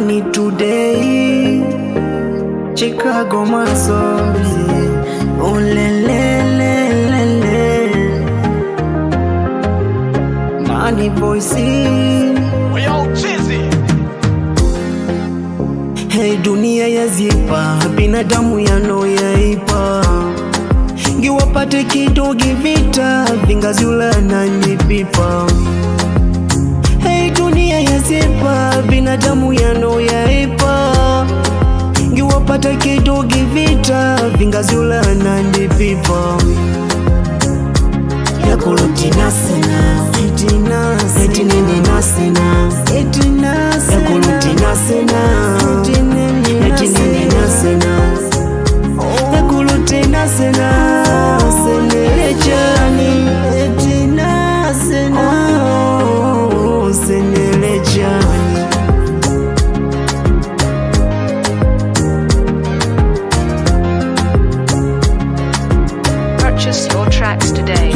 Money today, Chicago mazombie. Oh lelelelele, Money voice. Hey, dunia yazipa, binadamu yanoyaipa. Ngiwapate kidogi vita, vingazula na nipipa. Hey, dunia yazipa, binadamu yanoyaipa. Ngiwapate kidogi vita, vingazula na nipipa. Yakuluti nasena, eti nini nasena, yakuluti nasena, eti nini nasena, yakuluti nasena, senelejani, eti nasena, senelejani. Purchase your tracks today.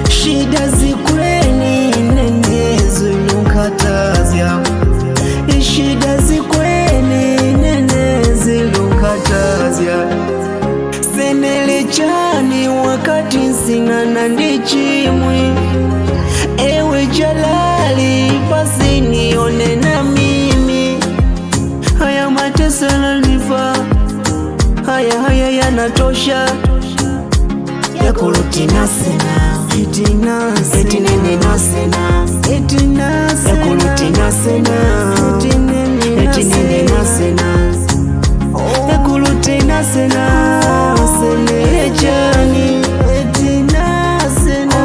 Shida zikweni nene zilukatazya, shida zikweni nene zilukatazya. Senelejani wakati sina nandichimwi. Ewe Jalali basi nione na mimi. Haya mateso yananifa, haya yanatosha. Yakuluti nasena, eti nini nasena, yakuluti nasena, eti nini nasena, yakuluti nasena, senelejani, eti nasena,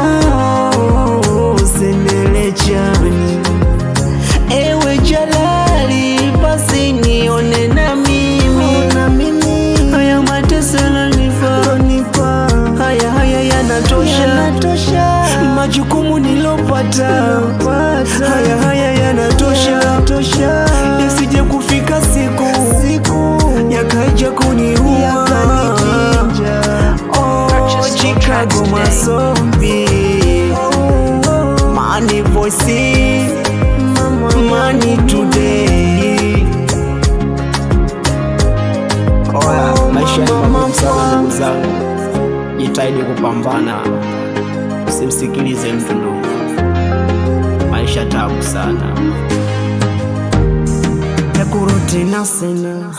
senelejani. Ewe Jalali basi nione na mimi. Haya mateso yananifa, haya yanatosha. Majukumu nilopata, haya yanatosha. Nisije kufika siku yakaja kuniua. Oh, Chicago mazombie. Money voice, money today. Maisha ni magumu sana ndugu zangu, jitahidi kupambana, usimsikilize mtu ndugu. Maisha tabu sana. Yakuluti nasena